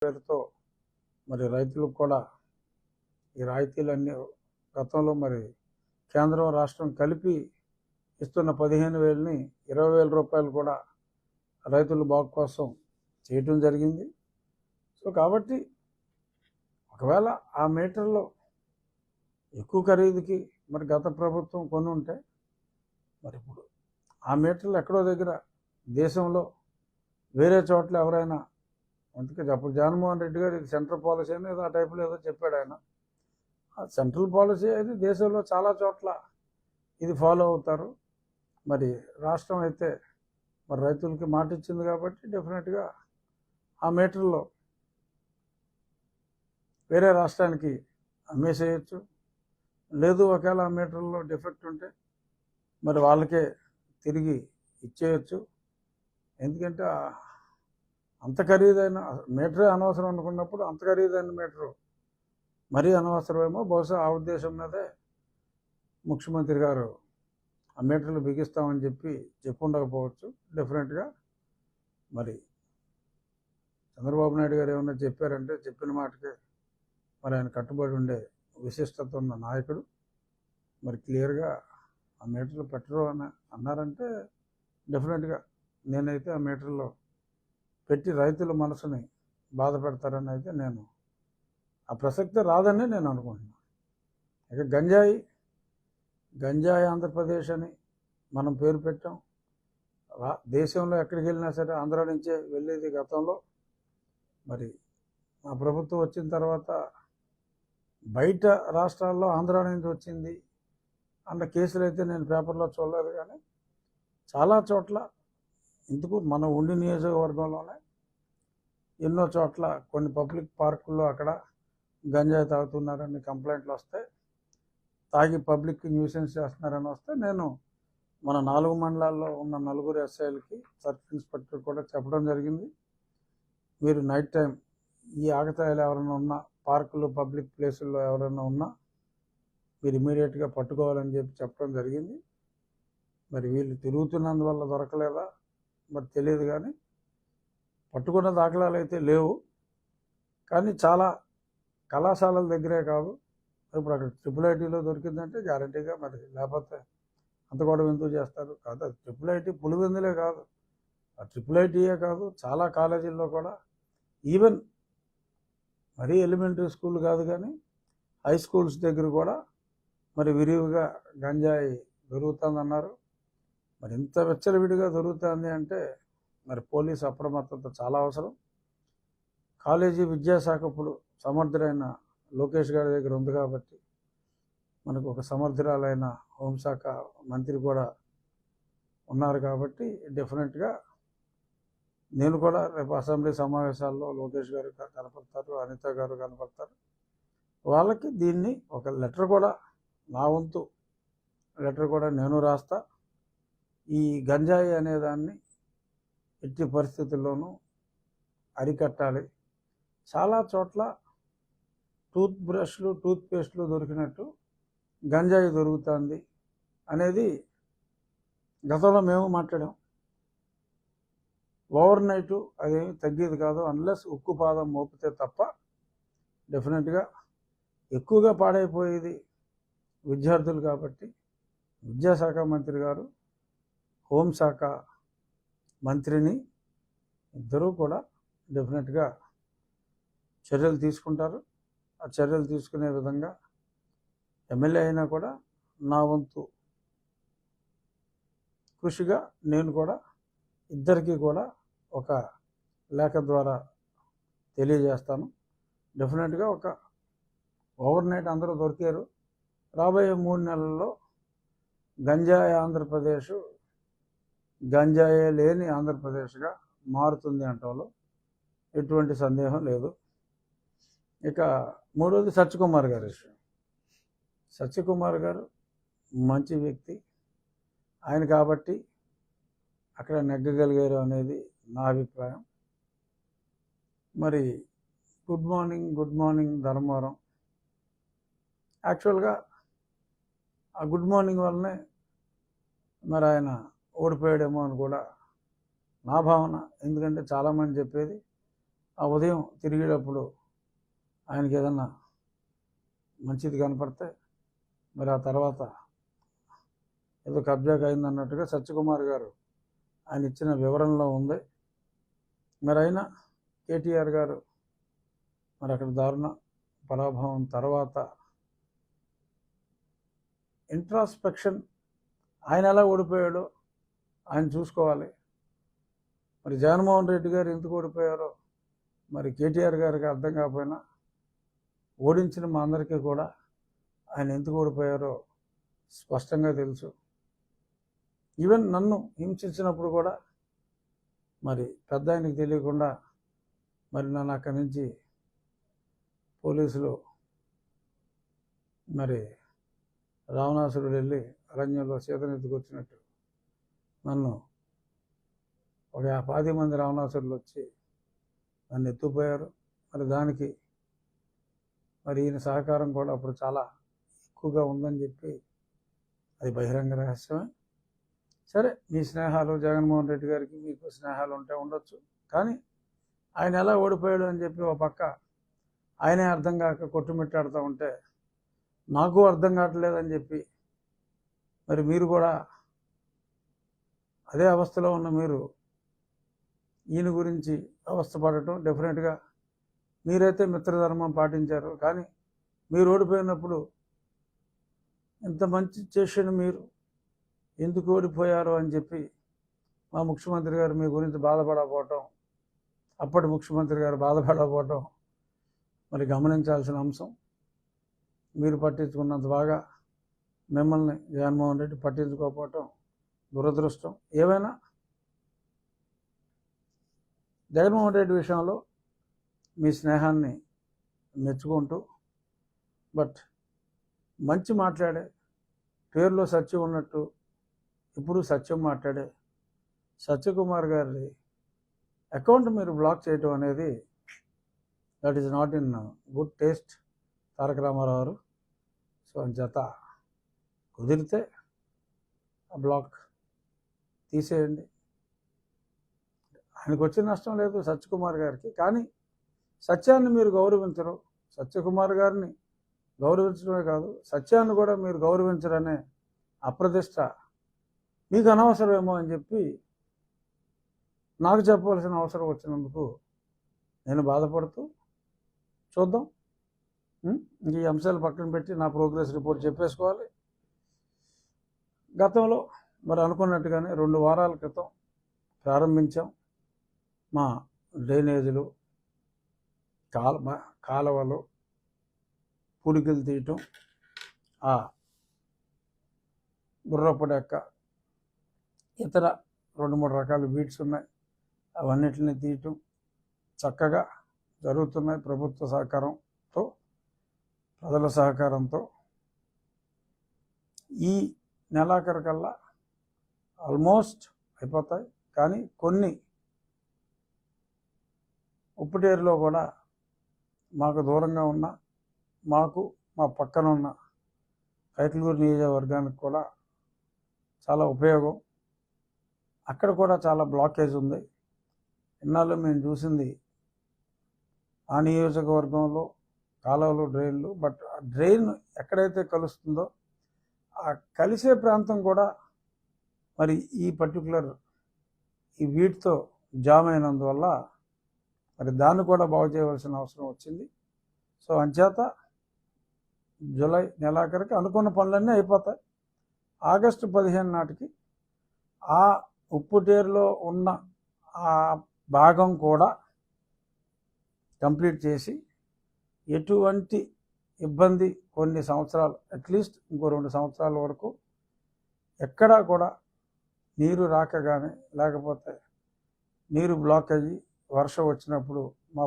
పేరుతో మరి రైతులకు కూడా ఈ రాయితీలన్నీ గతంలో మరి కేంద్రం రాష్ట్రం కలిపి ఇస్తున్న 15,000ని 20,000 రూపాయలు కూడా రైతుల బాగు కోసం చేయటం జరిగింది. సో కాబట్టి ఒకవేళ ఆ మీటర్లో ఎక్కువ ఖరీదుకి మరి గత ప్రభుత్వం కొని ఉంటే మరి ఇప్పుడు ఆ మీటర్లు ఎక్కడో దగ్గర దేశంలో వేరే చోట్ల ఎవరైనా, అందుకే అప్పుడు జగన్మోహన్ రెడ్డి గారు ఇది సెంట్రల్ పాలసీ అని ఏదో ఆ టైపులో ఏదో చెప్పాడు ఆయన. ఆ సెంట్రల్ పాలసీ అయితే దేశంలో చాలా చోట్ల ఇది ఫాలో అవుతారు. మరి రాష్ట్రం అయితే మరి రైతులకి మాట ఇచ్చింది కాబట్టి డెఫినెట్గా ఆ మీటర్లో వేరే రాష్ట్రానికి అమ్మేసేయచ్చు. లేదు ఒకవేళ ఆ మీటర్లో డిఫెక్ట్ ఉంటే మరి వాళ్ళకే తిరిగి ఇచ్చేయచ్చు. ఎందుకంటే అంత ఖరీదైన మీటరే అనవసరం అనుకున్నప్పుడు అంత ఖరీదైన మీటరు మరీ అనవసరమేమో. బహుశా ఆ ఉద్దేశం మీదే ముఖ్యమంత్రి గారు ఆ మీటర్లు బిగిస్తామని చెప్పి ఉండకపోవచ్చు. డెఫినెట్గా మరి చంద్రబాబు నాయుడు గారు ఏమన్నా చెప్పారంటే చెప్పిన మాటకే మరి ఆయన కట్టుబడి ఉండే విశిష్టత ఉన్న నాయకుడు. మరి క్లియర్గా ఆ మీటర్లు పెట్టరు అని అన్నారంటే డెఫినెట్గా నేనైతే ఆ మీటర్లో పెట్టి రైతుల మనసుని బాధ పెడతారని అయితే నేను ఆ ప్రసక్తి రాదని నేను అనుకుంటున్నాను. ఇక గంజాయి ఆంధ్రప్రదేశ్ అని మనం పేరు పెట్టాం. దేశంలో ఎక్కడికి వెళ్ళినా సరే ఆంధ్ర నుంచే వెళ్ళేది గతంలో. మరి మా ప్రభుత్వం వచ్చిన తర్వాత బయట రాష్ట్రాల్లో ఆంధ్ర నుంచి వచ్చింది అన్న కేసులు అయితే నేను పేపర్లో చూడలేదు. కానీ చాలా చోట్ల ఇందుకు మన ఉండి నియోజకవర్గంలోనే ఎన్నో చోట్ల కొన్ని పబ్లిక్ పార్కుల్లో అక్కడ గంజాయి తాగుతున్నారని కంప్లైంట్లు వస్తాయి. తాగి పబ్లిక్ న్యూసెన్స్ చేస్తున్నారని వస్తే నేను మన 4 మండలాల్లో ఉన్న 4 ఎస్ఐలకి సర్కిల్ ఇన్స్పెక్టర్ కూడా చెప్పడం జరిగింది. మీరు నైట్ టైం ఈ ఆగతాయిలు ఎవరైనా ఉన్నా, పార్కులు పబ్లిక్ ప్లేసుల్లో ఎవరైనా ఉన్నా మీరు ఇమీడియట్గా పట్టుకోవాలని చెప్పడం జరిగింది. మరి వీళ్ళు తిరుగుతున్నందువల్ల దొరకలేదా మరి తెలియదు. కానీ పట్టుకున్న దాఖలాలు అయితే లేవు. కానీ చాలా కళాశాలల దగ్గరే కాదు, ఇప్పుడు అక్కడ IIITలో దొరికిందంటే గ్యారంటీగా మరి, లేకపోతే అంత కూడా ఎందుకు చేస్తారు కాదు. అది IIIT పులివెందులే కాదు, ఆ IIITయే కాదు, చాలా కాలేజీల్లో కూడా ఈవెన్ మరీ ఎలిమెంటరీ స్కూల్ కాదు కానీ హై స్కూల్స్ దగ్గర కూడా మరి విరివిగా గంజాయి దొరుకుతుందన్నారు. మరి ఇంత విచ్చలవిడిగా దొరుకుతుంది అంటే మరి పోలీసు అప్రమత్తత చాలా అవసరం. కాలేజీ విద్యాశాఖ ఇప్పుడు సమర్థుడైన లోకేష్ గారి దగ్గర ఉంది కాబట్టి మనకు ఒక సమర్థురాలైన హోంశాఖ మంత్రి కూడా ఉన్నారు కాబట్టి డెఫినెట్గా నేను కూడా రేపు అసెంబ్లీ సమావేశాల్లో లోకేష్ గారు కనపడతారు, అనిత గారు కనపడతారు. వాళ్ళకి దీన్ని ఒక లెటర్ కూడా, నా వంతు లెటర్ కూడా నేను రాస్తా. ఈ గంజాయి అనేదాన్ని ఎట్టి పరిస్థితుల్లోనూ అరికట్టాలి. చాలా చోట్ల టూత్ బ్రష్లు, టూత్ పేస్ట్లు దొరికినట్టు గంజాయి దొరుకుతుంది అనేది గతంలో మేము మాట్లాడాం. ఓవర్ నైటు అదేమి తగ్గేది కాదు, అన్లెస్ ఉక్కు పాదం మోపితే తప్ప. డెఫినెట్గా ఎక్కువగా పాడైపోయేది విద్యార్థులు కాబట్టి విద్యాశాఖ మంత్రి గారు, హోంశాఖ మంత్రిని ఇద్దరూ కూడా డెఫినెట్గా చర్యలు తీసుకుంటారు. ఆ చర్యలు తీసుకునే విధంగా ఎమ్మెల్యే అయినా కూడా నా వంతు కృషిగా నేను కూడా ఇద్దరికీ కూడా ఒక లేఖ ద్వారా తెలియజేస్తాను. డెఫినెట్గా ఒక ఓవర్ నైట్ అందరూ దొరికారు. రాబోయే 3 నెలల్లో గంజాయి ఆంధ్రప్రదేశ్ గంజాయే లేని ఆంధ్రప్రదేశ్గా మారుతుంది అంటంలో ఎటువంటి సందేహం లేదు. ఇక మూడోది సత్యకుమార్ గారి విషయం. సత్యకుమార్ గారు మంచి వ్యక్తి, ఆయన కాబట్టి అక్కడ నెగ్గగలిగారు అనేది నా అభిప్రాయం. మరి గుడ్ మార్నింగ్ ధర్మవరం, యాక్చువల్గా ఆ గుడ్ మార్నింగ్ వల్లనే మరి ఆయన ఓడిపోయాడేమో అని కూడా నా భావన. ఎందుకంటే చాలామంది చెప్పేది ఆ ఉదయం తిరిగేటప్పుడు ఆయనకి ఏదన్నా మంచిది కనపడితే మరి ఆ తర్వాత ఏదో కబ్జాకు అయిందన్నట్టుగా సత్యకుమార్ గారు ఆయన ఇచ్చిన వివరణలో ఉంది. మరి అయినా కేటీఆర్ గారు మరి అక్కడ దారుణ పరాభవం తర్వాత ఇంట్రాస్పెక్షన్ ఆయన ఎలా ఓడిపోయాడో ఆయన చూసుకోవాలి. మరి జగన్మోహన్ రెడ్డి గారు ఎందుకు ఓడిపోయారో మరి కేటీఆర్ గారికి అర్థం కాకపోయినా ఓడించిన మా అందరికీ కూడా ఆయన ఎందుకు ఓడిపోయారో స్పష్టంగా తెలుసు. ఈవెన్ నన్ను హింసించినప్పుడు కూడా మరి పెద్ద ఆయనకి తెలియకుండా మరి నన్ను అక్కడి నుంచి పోలీసులు మరి రావణాసురుడు వెళ్ళి అరణ్యంలో సీతను ఎత్తుకొచ్చినట్టు నన్ను ఒక 10 మంది రావణాసురులు వచ్చి నన్ను ఎత్తుకుపోయారు. మరి దానికి మరి ఈయన సహకారం కూడా అప్పుడు చాలా ఎక్కువగా ఉందని చెప్పి అది బహిరంగ రహస్యమే. సరే, మీ స్నేహాలు జగన్మోహన్ రెడ్డి గారికి మీకు స్నేహాలు ఉంటే ఉండొచ్చు, కానీ ఆయన ఎలా ఓడిపోయాడు అని చెప్పి ఒక పక్క ఆయనే అర్థం కాక కొట్టుమిట్టాడుతూ ఉంటే నాకు అర్థం కావట్లేదని చెప్పి మరి మీరు కూడా అదే అవస్థలో ఉన్న మీరు ఈయన గురించి అవస్థపడటం డెఫినెట్గా మీరైతే మిత్రధర్మం పాటించారు, కానీ మీరు ఓడిపోయినప్పుడు ఇంత మంచి చేసిన మీరు ఎందుకు ఓడిపోయారు అని చెప్పి మా ముఖ్యమంత్రి గారు మీ గురించి బాధపడకపోవటం, అప్పటి ముఖ్యమంత్రి గారు బాధపడకపోవటం మరి గమనించాల్సిన అంశం. మీరు పట్టించుకున్నంత బాగా మిమ్మల్ని జగన్మోహన్ రెడ్డి పట్టించుకోకపోవటం దురదృష్టం. ఏమైనా జగన్మోహన్ రెడ్డి విషయంలో మీ స్నేహాన్ని మెచ్చుకుంటూ, బట్ మంచి మాట్లాడే, పేరులో సత్యం ఉన్నట్టు ఇప్పుడు సత్యం మాట్లాడే సత్యకుమార్ గారి అకౌంట్ మీరు బ్లాక్ చేయటం అనేది that is not in good taste Taraka Ramarao garu. So అంచేత కుదిరితే ఆ బ్లాక్ తీసేయండి. ఆయనకు వచ్చిన నష్టం లేదు సత్యకుమార్ గారికి, కానీ సత్యాన్ని మీరు గౌరవించరు. సత్యకుమార్ గారిని గౌరవించడమే కాదు, సత్యాన్ని కూడా మీరు గౌరవించరనే అప్రతిష్ట మీకు అనవసరమేమో అని చెప్పి నాకు చెప్పవలసిన అవసరం వచ్చినందుకు నేను బాధపడుతూ, చూద్దాం. ఈ అంశాలు పక్కన పెట్టి నా ప్రోగ్రెస్ రిపోర్ట్ చెప్పేసుకోవాలి. గతంలో మరి అనుకున్నట్టుగానే 2 వారాల క్రితం ప్రారంభించాం మా డ్రైనేజీలు, కాలువలు పూడికలు తీయటం, ఆ గుర్రపుడెక్క ఇతర 2-3 రకాల బీట్స్ ఉన్నాయి, అవన్నిటిని తీయటం చక్కగా జరుగుతున్నాయి. ప్రభుత్వ సహకారంతో, ప్రజల సహకారంతో ఈ నెలాఖరికల్లా ఆల్మోస్ట్ అయిపోతాయి. కానీ కొన్ని ఉప్పుటేరులో కూడా మాకు దూరంగా ఉన్న, మాకు మా పక్కన ఉన్న కైకలూరు నియోజకవర్గానికి కూడా చాలా ఉపయోగం. అక్కడ కూడా చాలా బ్లాకేజ్ ఉంది. ఇన్నాళ్ళు మేము చూసింది ఆ నియోజకవర్గంలో కాలువలు, డ్రైన్లు, బట్ ఆ డ్రైన్ ఎక్కడైతే కలుస్తుందో ఆ కలిసే ప్రాంతం కూడా మరి ఈ పర్టికులర్ ఈ వీటితో జామ్ అయినందువల్ల మరి దాన్ని కూడా బాగు చేయవలసిన అవసరం వచ్చింది. సో అంచేత జూలై నెలాఖరికి అనుకున్న పనులన్నీ అయిపోతాయి. ఆగస్టు 15 నాటికి ఆ ఉప్పుటేరులో ఉన్న ఆ భాగం కూడా కంప్లీట్ చేసి ఎటువంటి ఇబ్బంది కొన్ని సంవత్సరాలు, అట్లీస్ట్ ఇంకో 2 సంవత్సరాల వరకు ఎక్కడా కూడా నీరు రాక కానీ, లేకపోతే నీరు బ్లాక్ అయ్యి వర్షం వచ్చినప్పుడు మా